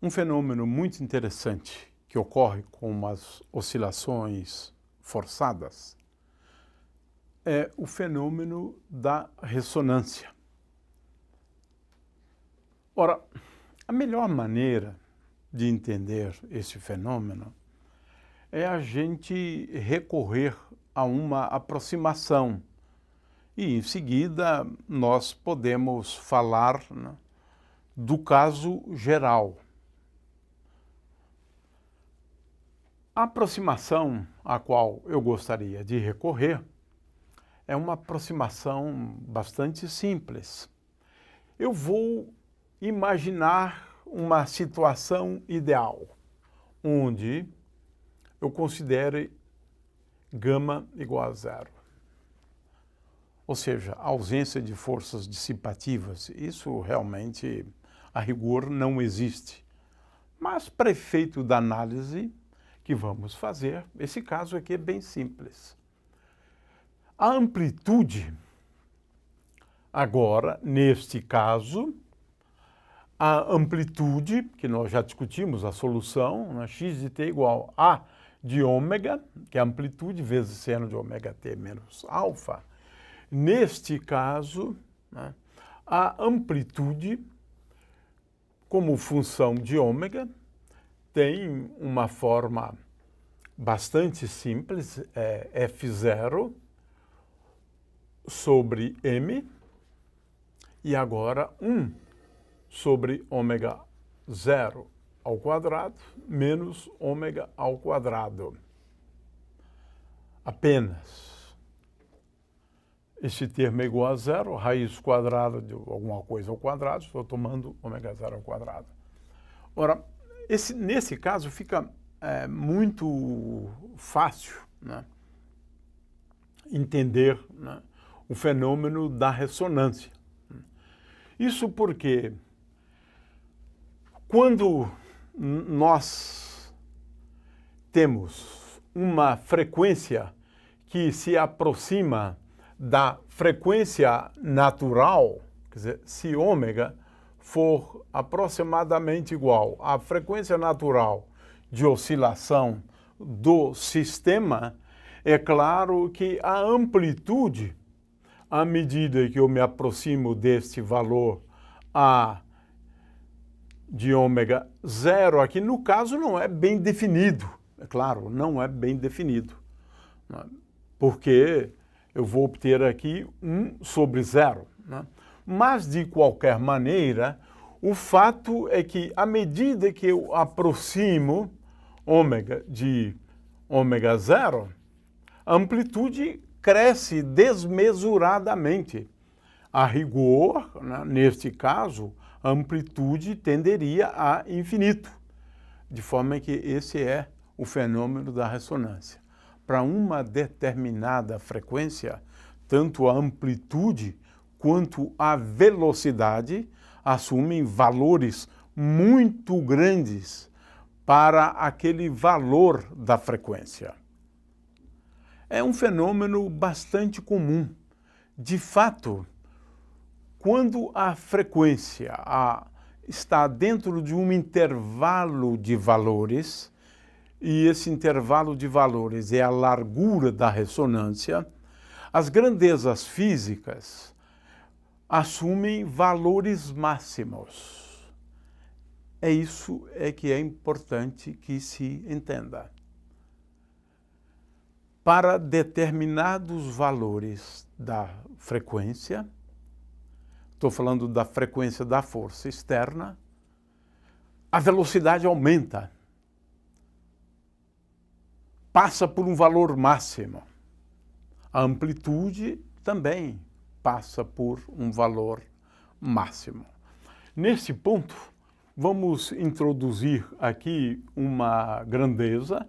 Um fenômeno muito interessante que ocorre com as oscilações forçadas é o fenômeno da ressonância. Ora, a melhor maneira de entender esse fenômeno é a gente recorrer a uma aproximação e, em seguida, nós podemos falar, né, do caso geral. A aproximação a qual eu gostaria de recorrer é uma aproximação bastante simples. Eu vou imaginar uma situação ideal, onde eu considere gama igual a zero. Ou seja, a ausência de forças dissipativas, isso realmente, a rigor, não existe. Mas, para efeito da análise que vamos fazer, esse caso aqui é bem simples. A amplitude, agora, neste caso, a amplitude, que nós já discutimos a solução, né, x de t igual a de ômega, que é a amplitude vezes seno de ômega t menos alfa. Neste caso, né, a amplitude, como função de ômega, tem uma forma bastante simples, é f0 sobre m, e agora 1 sobre ômega 0 ao quadrado menos ômega ao quadrado. Apenas. Esse termo é igual a zero, raiz quadrada de alguma coisa ao quadrado, estou tomando ômega 0 ao quadrado. Ora, nesse caso fica muito fácil, né, entender, né, o fenômeno da ressonância. Isso porque quando nós temos uma frequência que se aproxima da frequência natural, quer dizer, se ômega for aproximadamente igual à frequência natural de oscilação do sistema, é claro que a amplitude, à medida que eu me aproximo deste valor A de ômega 0, aqui no caso não é bem definido, é claro, não é bem definido, né, porque eu vou obter aqui 1 sobre 0, né? Mas, de qualquer maneira, o fato é que, à medida que eu aproximo ômega de ômega 0, a amplitude cresce desmesuradamente. A rigor, né, neste caso, a amplitude tenderia a infinito, de forma que esse é o fenômeno da ressonância. Para uma determinada frequência, tanto a amplitude quanto a velocidade assumem valores muito grandes para aquele valor da frequência. É um fenômeno bastante comum. De fato, quando a frequência está dentro de um intervalo de valores, e esse intervalo de valores é a largura da ressonância, as grandezas físicas assumem valores máximos. É isso que é importante que se entenda. Para determinados valores da frequência, estou falando da frequência da força externa, a velocidade aumenta, passa por um valor máximo. A amplitude também passa por um valor máximo. Nesse ponto, vamos introduzir aqui uma grandeza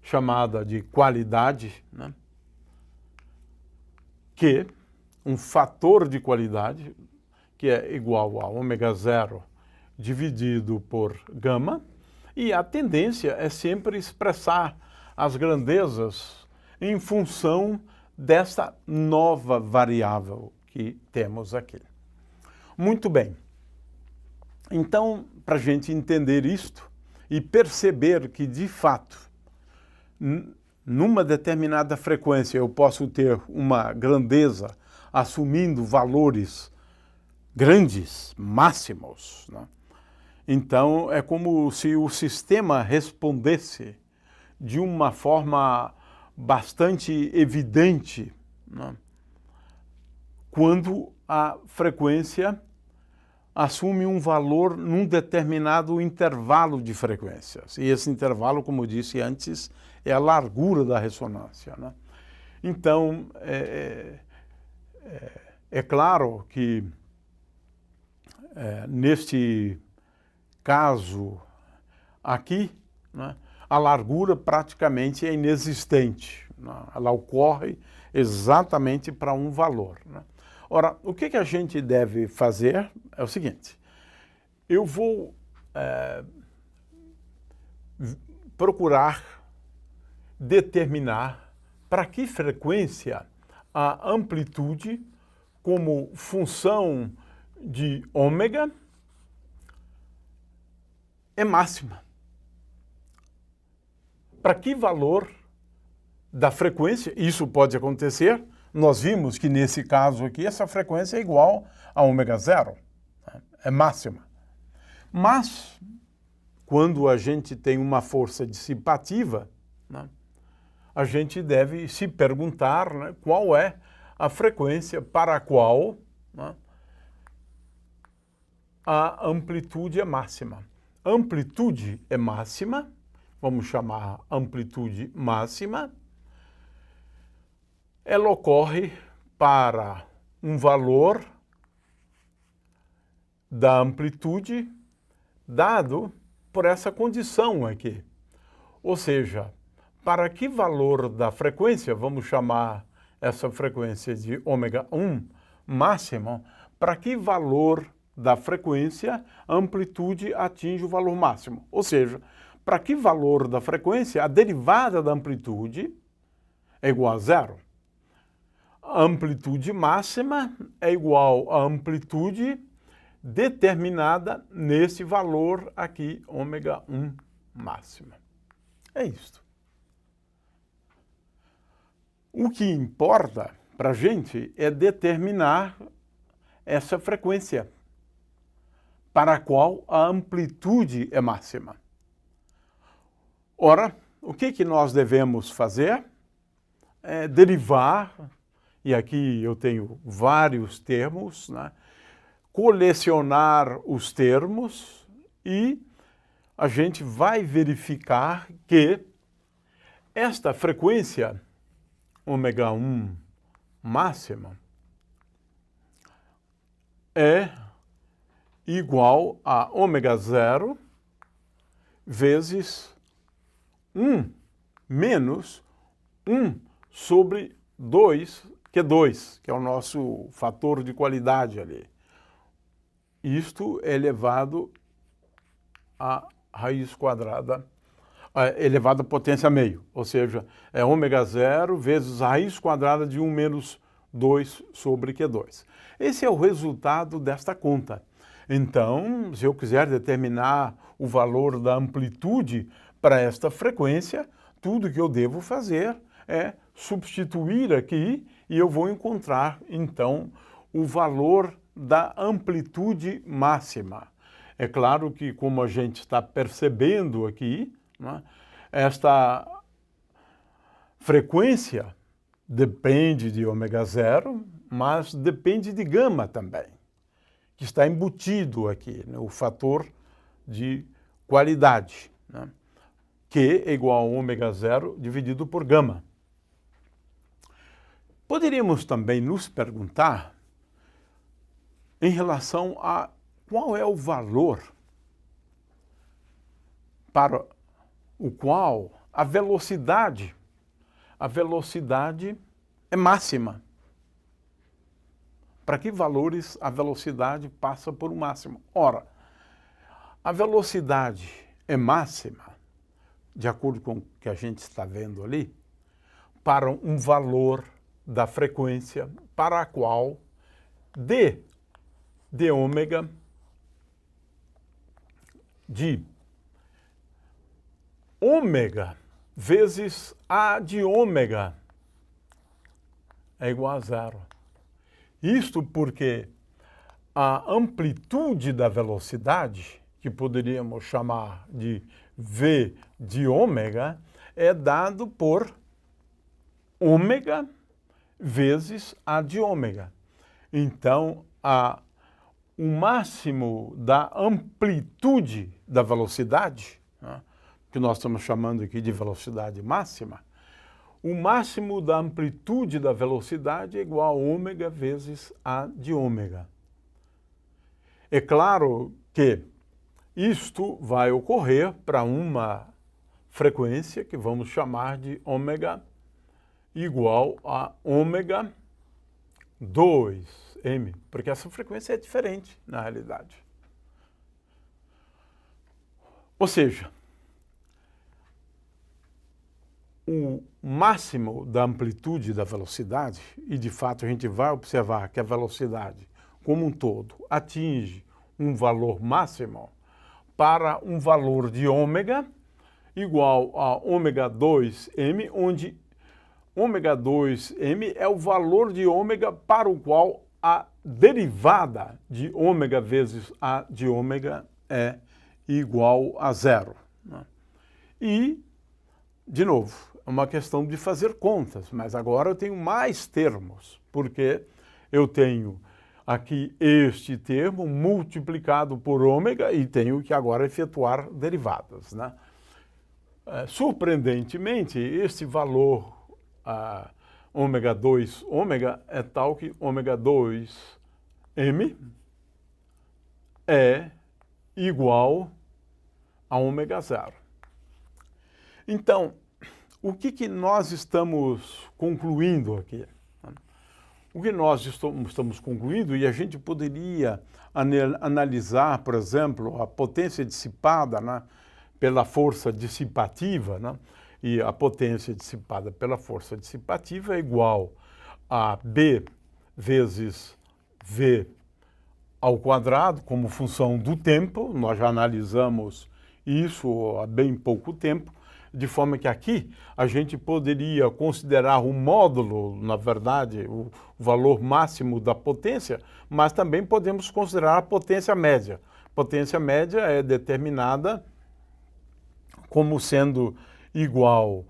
chamada de qualidade, né? Que um fator de qualidade que é igual a ômega 0 dividido por gama, e a tendência é sempre expressar as grandezas em função dessa nova variável que temos aqui. Muito bem. Então, para a gente entender isto e perceber que, de fato, numa determinada frequência eu posso ter uma grandeza assumindo valores grandes, máximos, né? Então, é como se o sistema respondesse de uma forma bastante evidente, né, quando a frequência assume um valor num determinado intervalo de frequências. E esse intervalo, como eu disse antes, é a largura da ressonância, né? Então, é claro que neste caso aqui, né, a largura praticamente é inexistente, né? Ela ocorre exatamente para um valor, né? Ora, o que a gente deve fazer é o seguinte: eu vou procurar determinar para que frequência a amplitude, como função de ômega, é máxima. Para que valor da frequência isso pode acontecer? Nós vimos que nesse caso aqui essa frequência é igual a ômega zero, é máxima. Mas, quando a gente tem uma força dissipativa, né, a gente deve se perguntar, né, qual é a frequência para a qual, né, a amplitude é máxima. Amplitude é máxima, vamos chamar amplitude máxima. Ela ocorre para um valor da amplitude dado por essa condição aqui. Ou seja, para que valor da frequência, vamos chamar essa frequência de ômega 1 máximo, para que valor da frequência a amplitude atinge o valor máximo. Ou seja, para que valor da frequência a derivada da amplitude é igual a zero. A amplitude máxima é igual à amplitude determinada nesse valor aqui, ômega 1 máxima. É isto. O que importa para a gente é determinar essa frequência para a qual a amplitude é máxima. Ora, o que nós devemos fazer? É derivar, e aqui eu tenho vários termos, né? Colecionar os termos e a gente vai verificar que esta frequência ômega 1 máxima é igual a ômega zero vezes 1 menos 1 sobre 2, que é o nosso fator de qualidade ali. Isto é elevado à raiz quadrada, elevado à potência meio, ou seja, é ômega zero vezes a raiz quadrada de 1 menos 2 sobre Q2. Esse é o resultado desta conta. Então, se eu quiser determinar o valor da amplitude para esta frequência, tudo que eu devo fazer é substituir aqui e eu vou encontrar, então, o valor da amplitude máxima. É claro que, como a gente está percebendo aqui, né, esta frequência depende de ômega zero, mas depende de gama também, que está embutido aqui, né, o fator de qualidade, né, que é igual a ômega zero dividido por gama. Poderíamos também nos perguntar em relação a qual é o valor para o qual a velocidade é máxima. Para que valores a velocidade passa por um máximo? Ora, a velocidade é máxima, de acordo com o que a gente está vendo ali, para um valor da frequência para a qual D de ômega de ômega vezes A de ômega é igual a zero. Isto porque a amplitude da velocidade, que poderíamos chamar de V de ômega, é dado por ômega vezes A de ômega. Então, o máximo da amplitude da velocidade, né, que nós estamos chamando aqui de velocidade máxima, o máximo da amplitude da velocidade é igual a ômega vezes A de ômega. É claro que isto vai ocorrer para uma frequência que vamos chamar de ômega igual a ômega 2m, porque essa frequência é diferente na realidade. Ou seja, o máximo da amplitude da velocidade, e de fato a gente vai observar que a velocidade como um todo atinge um valor máximo para um valor de ômega igual a ômega 2m, onde ômega 2m é o valor de ômega para o qual a derivada de ômega vezes A de ômega é igual a zero. E, de novo, é uma questão de fazer contas, mas agora eu tenho mais termos, porque eu tenho aqui este termo multiplicado por ômega e tenho que agora efetuar derivadas, né? Surpreendentemente, este valor ômega 2 ômega é tal que ômega 2m é igual a ômega zero. Então, o que nós estamos concluindo aqui? O que nós estamos concluindo, e a gente poderia analisar, por exemplo, a potência dissipada, né, pela força dissipativa, né, e a potência dissipada pela força dissipativa é igual a B vezes V ao quadrado, como função do tempo. Nós já analisamos isso há bem pouco tempo, de forma que aqui a gente poderia considerar o módulo, na verdade, o valor máximo da potência, mas também podemos considerar a potência média. A potência média é determinada como sendo igual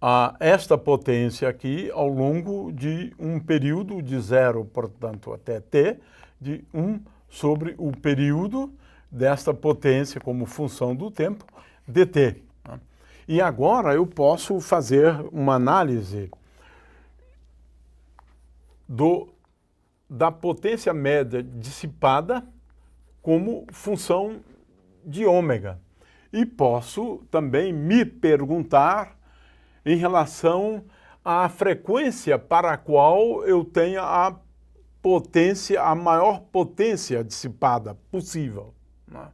a esta potência aqui ao longo de um período de zero, portanto, até t, de 1 sobre o período desta potência como função do tempo, dt. E agora eu posso fazer uma análise da potência média dissipada como função de ômega. E posso também me perguntar em relação à frequência para a qual eu tenha a potência, a maior potência dissipada possível, né?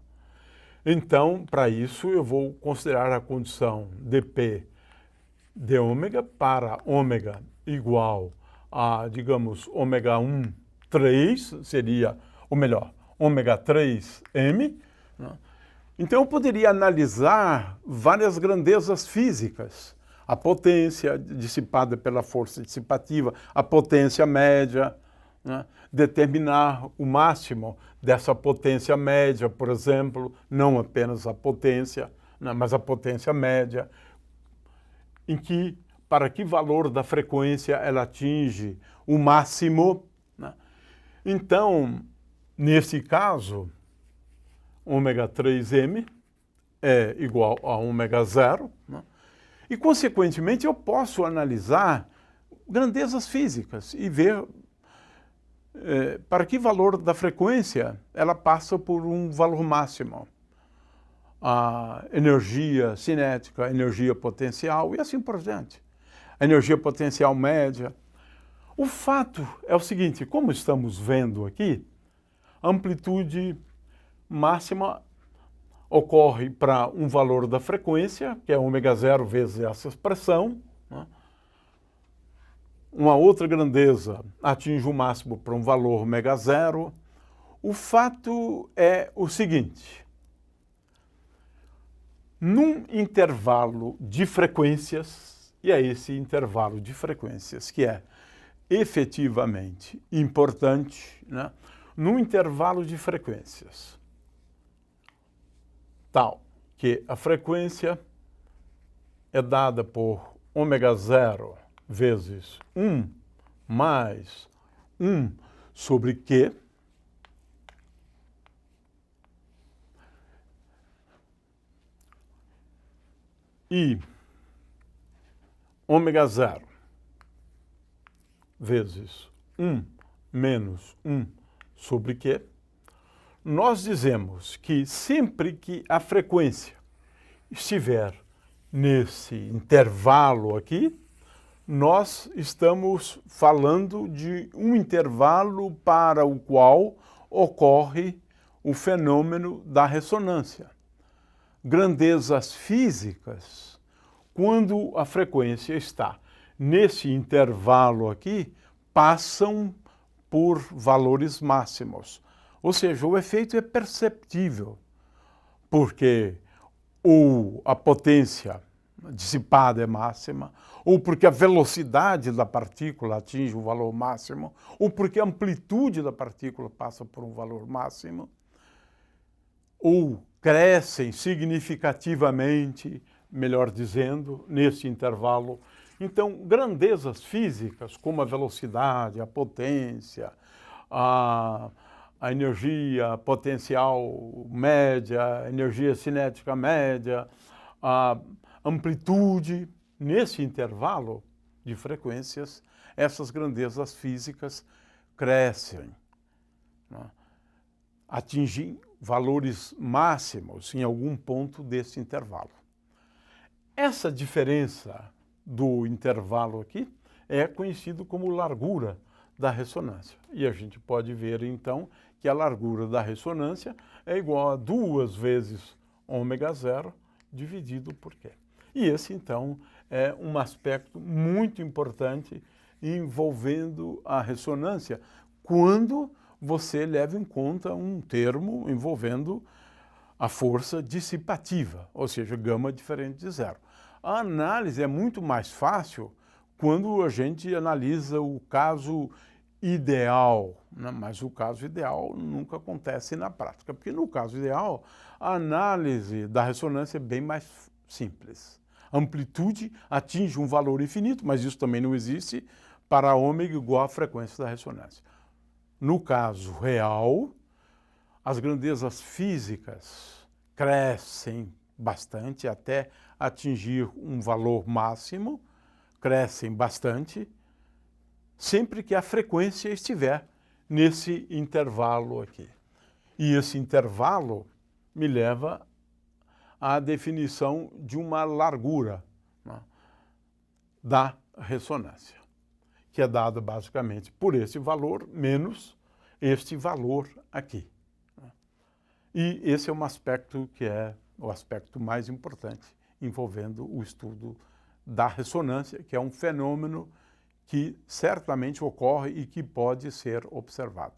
Então, para isso, eu vou considerar a condição dp de ômega para ômega igual a, digamos, ômega 1, 3, seria, ou melhor, ômega 3m, né? Então, eu poderia analisar várias grandezas físicas. A potência dissipada pela força dissipativa, a potência média, né? Determinar o máximo dessa potência média, por exemplo, não apenas a potência, né, mas a potência média, para que valor da frequência ela atinge o máximo, né? Então, nesse caso, ômega 3m é igual a ômega zero, né? E, consequentemente, eu posso analisar grandezas físicas e ver para que valor da frequência ela passa por um valor máximo. A energia cinética, a energia potencial e assim por diante. A energia potencial média. O fato é o seguinte, como estamos vendo aqui, a amplitude máxima ocorre para um valor da frequência, que é ômega zero vezes essa expressão, né? uma outra grandeza atinge o máximo para um valor ômega zero. O fato é o seguinte: num intervalo de frequências, e é esse intervalo de frequências que é efetivamente importante, né? Num intervalo de frequências tal que a frequência é dada por ômega zero vezes 1 mais 1 sobre Q, e ômega zero vezes 1 menos 1 sobre Q, nós dizemos que sempre que a frequência estiver nesse intervalo aqui, nós estamos falando de um intervalo para o qual ocorre o fenômeno da ressonância. Grandezas físicas, quando a frequência está nesse intervalo aqui, passam por valores máximos. Ou seja, o efeito é perceptível, porque ou a potência dissipada é máxima, ou porque a velocidade da partícula atinge o valor máximo, ou porque a amplitude da partícula passa por um valor máximo, ou crescem significativamente, melhor dizendo, nesse intervalo. Então, grandezas físicas como a velocidade, a potência, a energia potencial média, a energia cinética média, a amplitude, nesse intervalo de frequências, essas grandezas físicas crescem, né? Atingem valores máximos em algum ponto desse intervalo. Essa diferença do intervalo aqui é conhecido como largura da ressonância. E a gente pode ver, então, que a largura da ressonância é igual a 2 vezes ômega zero dividido por Q. E esse, então, é um aspecto muito importante envolvendo a ressonância, quando você leva em conta um termo envolvendo a força dissipativa, ou seja, gama diferente de zero. A análise é muito mais fácil quando a gente analisa o caso ideal, né? Mas o caso ideal nunca acontece na prática, porque no caso ideal a análise da ressonância é bem mais simples. A amplitude atinge um valor infinito, mas isso também não existe para ômega igual à frequência da ressonância. No caso real, as grandezas físicas crescem bastante até atingir um valor máximo, crescem bastante, sempre que a frequência estiver nesse intervalo aqui. E esse intervalo me leva à definição de uma largura, né, da ressonância, que é dada basicamente por esse valor menos este valor aqui. E esse é um aspecto que é o aspecto mais importante envolvendo o estudo da ressonância, que é um fenômeno que certamente ocorre e que pode ser observado.